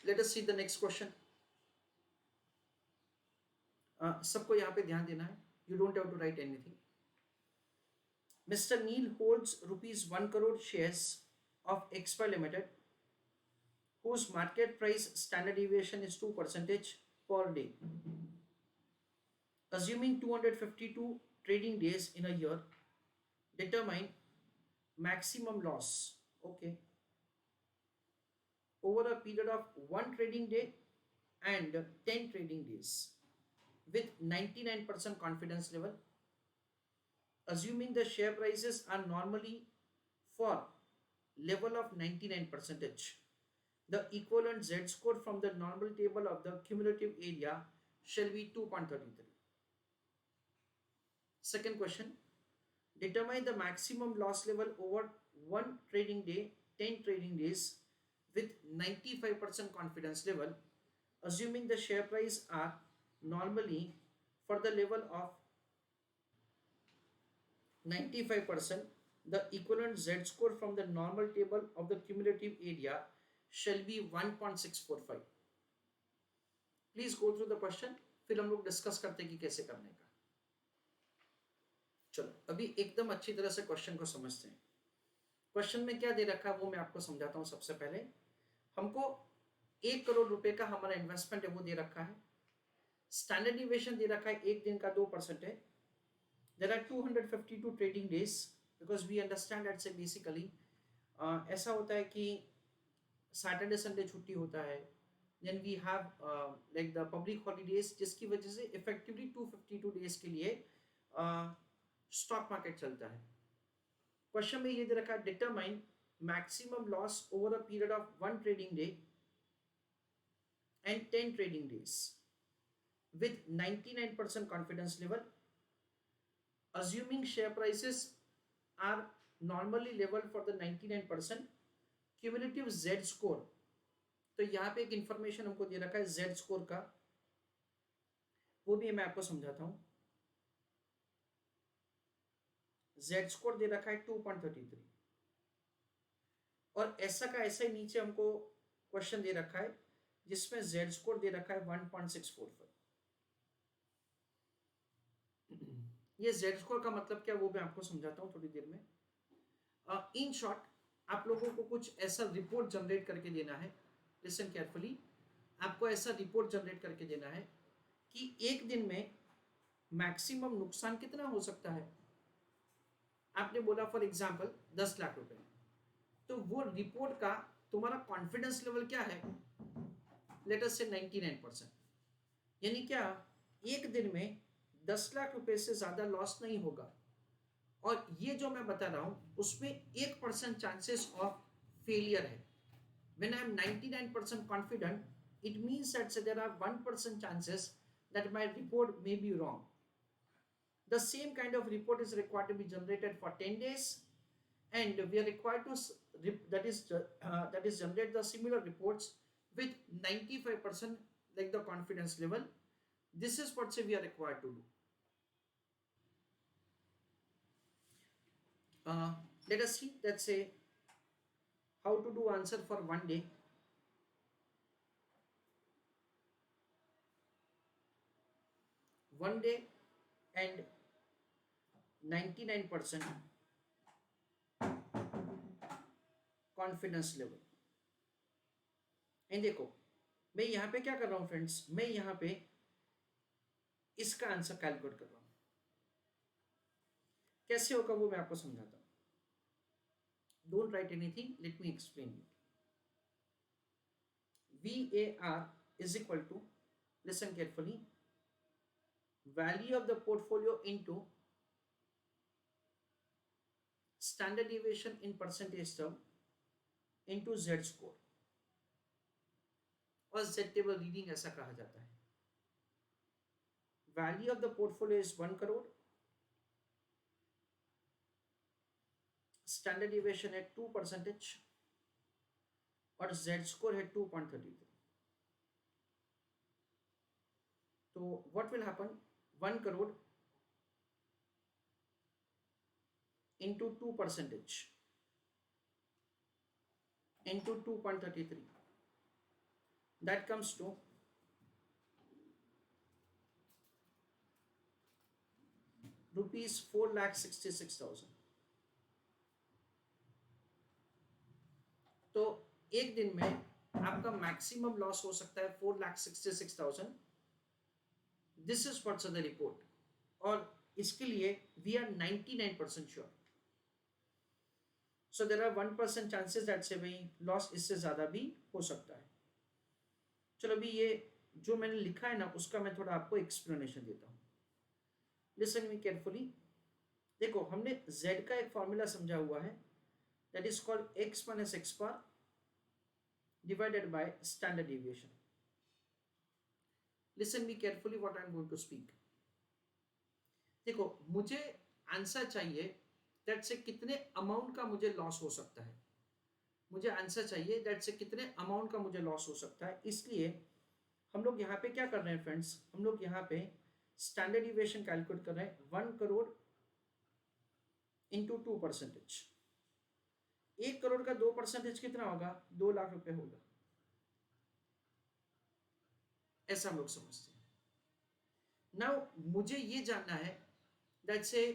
Late us see the next question. सबको यहाँ पे ध्यान देना है, you don't have to write anything. Mr. Neil holds rupees 1 crore shares of Expa Limited, whose market price standard deviation is 2% per day. Assuming 252 trading days in a year, determine maximum loss. Okay. Over a period of 1 trading day and 10 trading days with 99% confidence level. Assuming the share prices are normally for level of 99 percentage, the equivalent Z score from the normal table of the cumulative area shall be 2.33. Second question, determine the maximum loss level over 1 trading day, 10 trading days with 95% confidence level, assuming the share price are normally for the level of 95%, the equivalent Z score from the normal table of the cumulative area shall be 1.645. Please go through the question, फिर हम लोग discuss करते हैं कि कैसे करने का। चलो अभी एकदम अच्छी तरह से क्वेश्चन को समझते हैं। क्वेश्चन में क्या दे रखा है वो मैं आपको समझाता हूं। सबसे पहले हमको 1 करोड़ रुपए का हमारा इन्वेस्टमेंट है वो दे रखा है। स्टैंडर्ड डिविएशन दे रखा है एक दिन का 2% है। There are 252 trading days because we understand that say basically ऐसा होता है कि सैटरडे संडे छुट्टी होता है, then we have like the public holidays, जिसकी वजह से इफेक्टिवली 252 डेज के लिए स्टॉक मार्केट चलता है। क्वेश्चन में ये दे रखा है determine maximum loss over a period of 1 trading day and 10 trading days with 99% confidence level, assuming share prices are normally level for the 99% cumulative Z score। तो यहाँ पे एक इंफॉर्मेशन हमको दे रखा है Z स्कोर का, वो भी मैं आपको समझाता हूं। Z स्कोर दे रखा है 2.33 और ऐसा का ऐसा ही नीचे हमको क्वेश्चन दे रखा है जिसमें Z स्कोर दे रखा है 1.645। ये Z स्कोर का मतलब क्या वो मैं आपको समझाता हूं थोड़ी देर में। इन शॉर्ट आप लोगों को कुछ ऐसा रिपोर्ट जनरेट करके देना है, लिसन केयरफुली, आपको ऐसा रिपोर्ट जनरेट करके देना है कि एक दिन में मैक्सिमम नुकसान कितना हो सकता है। आपने बोला फॉर एग्जांपल 10 लाख रुपए, तो वो रिपोर्ट का तुम्हारा कॉन्फिडेंस लेवल क्या है, लेट अस से 99%। यानी क्या एक दिन में 10 लाख रुपए से ज्यादा लॉस नहीं होगा, और ये जो मैं बता रहा हूं उसमें 1% चांसेस ऑफ फेलियर है। When I am 99% confident, it means that there are 1% chances that my report may be wrong. The same kind of report is required to be generated for 10 days, and we are required to that is generate the similar reports with 95% like the confidence level. This is what we are required to do. Let us see, let's say how to do answer for 1 day. One day and 99% confidence level. And देखो मैं यहां पे क्या कर रहा हूं friends, मैं यहां पे इसका आंसर कैलकुलेट कर रहा हूं। कैसे होगा वो मैं आपको समझाता हूं। Don't write anything, let me explain you. VAR is equal to, listen carefully, value of the portfolio into standard deviation in percentage term into Z score, और Z table रीडिंग ऐसा कहा जाता है। Value of the portfolio is 1 crore, standard deviation है 2% और Z score है 2.33। तो what will happen, 1 crore into 2% into 2.33, that comes to rupees 4,66,000. तो एक दिन में आपका मैक्सिमम लॉस हो सकता है 4,66,000. This is what's the report. और इसके लिए we are 99% sure. So there are 1% chances that से भाई लॉस इससे ज्यादा भी हो सकता है. चलो अभी ये जो मैंने लिखा है ना उसका मैं थोड़ा आपको एक्सप्लेनेशन देता हूँ. Listen me carefully. देखो हमने z का एक फॉर्मूला समझा हुआ है that is called x minus x bar divided by standard deviation. Listen me carefully what I am going to speak. देखो मुझे आंसर चाहिए that से कितने अमाउंट का मुझे लॉस हो सकता है. मुझे आंसर चाहिए that से कितने अमाउंट का मुझे लॉस हो सकता है. इसलिए हम लोग यहाँ पे क्या कर रहे हैं फ्रेंड्स, हम लोग यहाँ पे स्टैंडर्ड डिविएशन कैलकुलेट कर रहे हैं. 1 करोड़ इंटू 2%. 1 करोड़ का 2% कितना होगा, 2 लाख रुपए होगा. ऐसा हम लोग समझते हैं. नाउ मुझे ये जानना है that say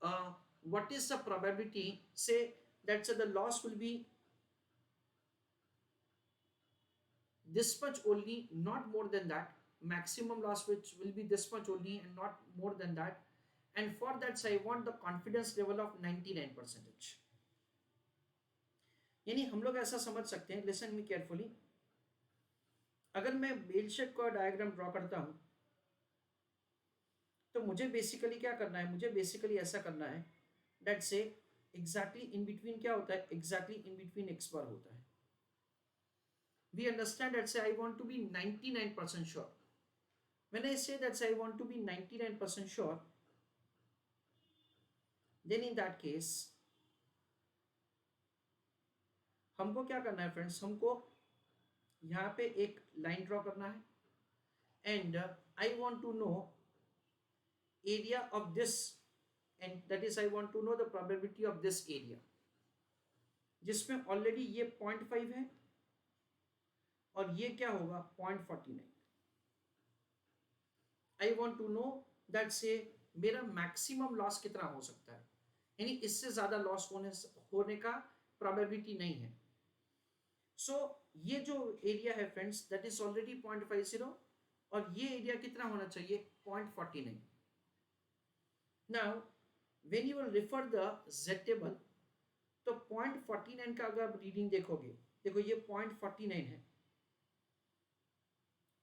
what is the probability say that say the loss will be this much only, not more than that. Maximum loss which will be this much only and not more than that. And for that I want the confidence level of 99%. यानी हम लोग ऐसा समझ सकते हैं, listen me carefully. अगर मैं bell shape का डायग्राम ड्रॉ करता हूं तो मुझे बेसिकली क्या करना है, मुझे बेसिकली ऐसा करना है दैट से एग्जैक्टली इन बिटवीन क्या होता है, एग्जैक्टली इन बिटवीन एक्स बार होता है. We understand that say I want to be 99% sure. When I say that say I want to be 99% sure, then in that case हमको क्या करना है फ्रेंड्स, हमको यहाँ पे एक लाइन ड्रॉ करना है and I want to know area of this and that is I want to know the probability of this area, जिसमें ऑलरेडी ये 0.5 है और ये क्या होगा 0.49. I want to know that से मेरा मैक्सिमम लॉस कितना हो सकता है, यानी इससे ज्यादा लॉस होने का प्रोबेबिलिटी नहीं है. सो ये जो एरिया है फ्रेंड्स दैट इज ऑलरेडी 0.50 और ये एरिया कितना होना चाहिए 0.49. Now when you will refer the z table तो 0.49 का अगर आप रीडिंग देखोगे, देखो ये 0.49 है,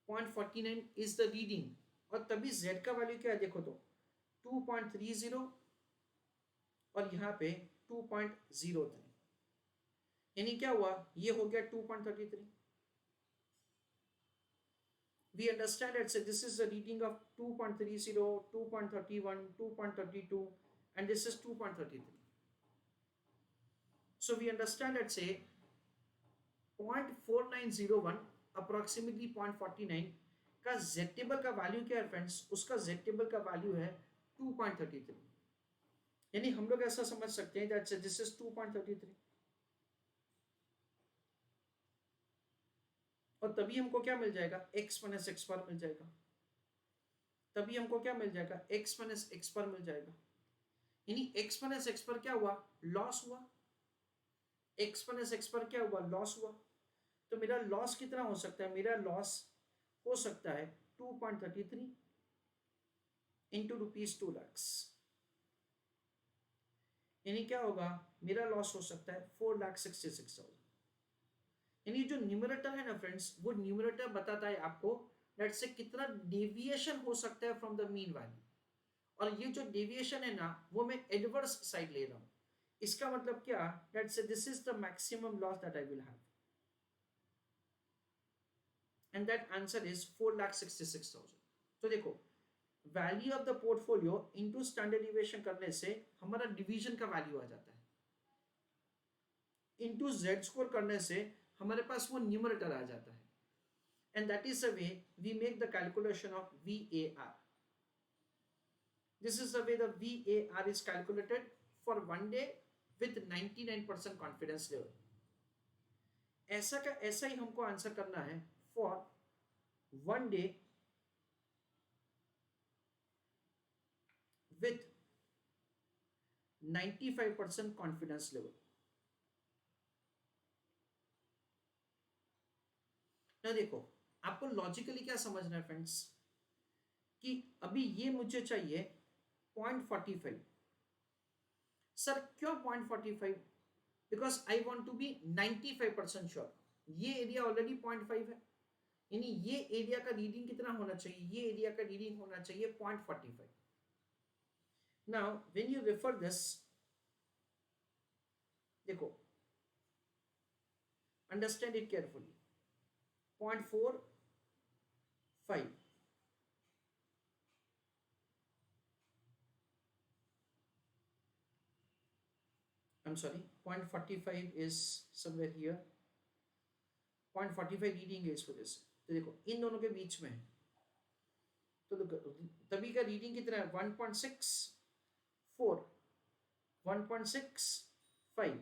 0.49 is the reading. और तभी z का वैल्यू क्या है देखो तो 2.30 और यहाँ पे 2.03. यानी क्या हुआ, ये हो गया 2.33. We understand that this is the reading of 2.30, 2.31, 2.32 and this is 2.33. So we understand that say 0.4901 approximately 0.49 का z टेबल का वैल्यू क्या है फ्रेंड्स, उसका z टेबल का वैल्यू है 2.33. यानी हम लोग ऐसा समझ सकते हैं दैट दिस इज 2.33. और तभी हमको क्या मिल जाएगा, x माइनस x बार मिल जाएगा. तभी हमको क्या मिल जाएगा, x माइनस x बार मिल जाएगा. यानी x माइनस x पर क्या हुआ, लॉस हुआ. x माइनस x पर क्या हुआ, लॉस हुआ. तो मेरा लॉस कितना हो सकता है, मेरा लॉस हो सकता है 2.33 इंटू रुपीज 2 लाख. यानी क्या होगा, मेरा लॉस हो सकता है 4,66,000. यानी जो न्यूमरेटर है ना फ्रेंड्स, वो न्यूमरेटर बताता है आपको दैट से कितना डेविएशन हो सकता है फ्रॉम द मीन वैल्यू. और ये जो डेविएशन है ना वो मैं एडवर्स साइड ले रहा हूं. इसका मतलब क्या, दैट से this is the maximum loss that I will have. And that answer is 4,66,000. तो देखो value of the portfolio into standard deviation करने से हमारा डिवीजन का वैल्यू आ जाता है. इनटू z स्कोर करने से हमारे पास वो न्यूमरेटर आ जाता है. And that is the way we make the calculation of VAR. This is the way the VAR is calculated for 1 day with 99% confidence level. ऐसा का ऐसा ही हमको आंसर करना है for 1 day with 95% confidence level. ना देखो, आपको लॉजिकली क्या समझना है फ्रेंड्स, कि अभी ये मुझे चाहिए 0.45। सर क्यों 0.45? Because I want to be 95% sure. ये एरिया ऑलरेडी 0.5 है, यानी ये एरिया का रीडिंग कितना होना चाहिए, ये एरिया का रीडिंग होना चाहिए 0.45। Now when you refer this, देखो understand it carefully, 0.45 I'm sorry, 0.45 is somewhere here, 0.45 reading है इस वजह से। तो देखो इन दोनों के बीच में, तो तभी का रीडिंग कितना है 1.64, 1.65।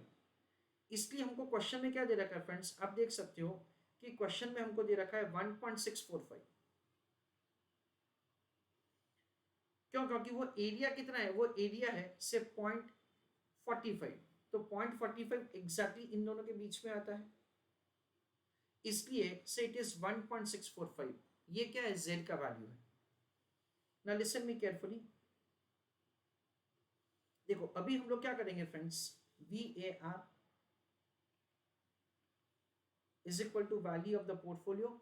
इसलिए हमको क्वेश्चन में क्या दे रखा है फ्रेंड्स, आप देख सकते हो कि क्वेश्चन में हमको दे रखा है 1.645। क्यों? क्योंकि वो एरिया कितना है, वो एरिया है सिर्फ 0.45, तो 0.45 एग्जैक्टली इन दोनों के बीच में आता है, इसलिए से इट इज 1.645। ये क्या है, z का वैल्यू है। नाउ लिसन मी केयरफुली, देखो अभी हम लोग क्या करेंगे friends, VAR is equal to value of the portfolio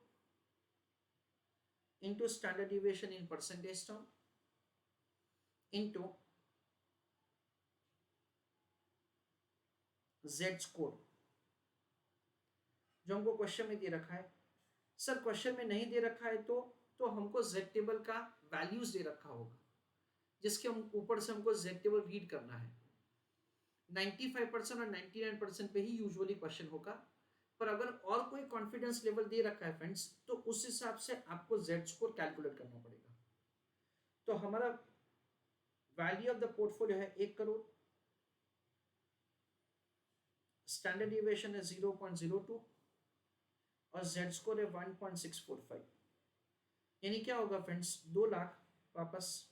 into standard deviation in percentage term into Z score, जो हमको क्वेश्चन में दे रखा है। सर क्वेश्चन में नहीं दे रखा है तो हमको Z टेबल का वैल्यूज दे रखा होगा, जिसके हम ऊपर से हमको Z टेबल रीड करना है। 95% और 99% पे ही यूजुअली क्वेश्चन होगा, पर अगर और कोई कॉन्फिडेंस लेवल दे रखा है फ्रेंड्स, तो उस हिसाब से आपको Z स्कोर कैलकुलेट करना पड़ेगा। तो हमारा वैल्यू ऑफ द पोर्टफोलियो है 1 करोड़, स्टैंडर्ड डिविएशन है 0.02 और Z स्कोर है 1.645। यानी क्या होगा फ्रेंड्स, 2 लाख वापस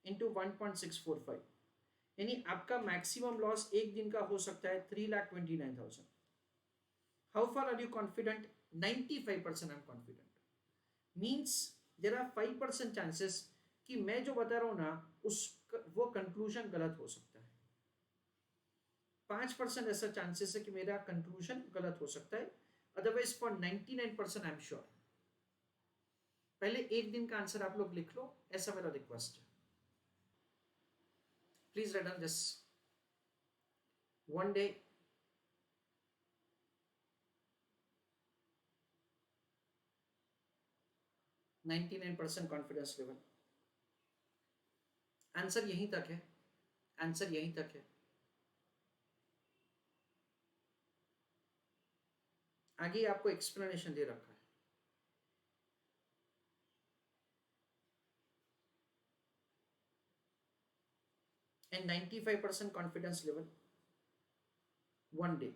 इंटू 1.645, यानी आपका मैक्सिमम लॉस एक दिन का हो सकता है 3,29,000। How far are you confident? 95% I am confident. Means there are 5% chances कि मैं जो बता रहा हूं ना वो कंक्लूजन गलत हो सकता है। 5% ऐसा चांसेस है कि मेरा कंक्लूजन गलत हो सकता है, otherwise for 99% I am sure. पहले एक दिन का आंसर आप लोग लिख लो, ऐसा मेरा रिक्वेस्ट है। Please write down this 1 day, %99 confidence level. Answer यहीं तक है, आंसर यहीं तक है। आगे आपको एक्सप्लेनेशन दे रखा है। And 95% confidence level 1 day।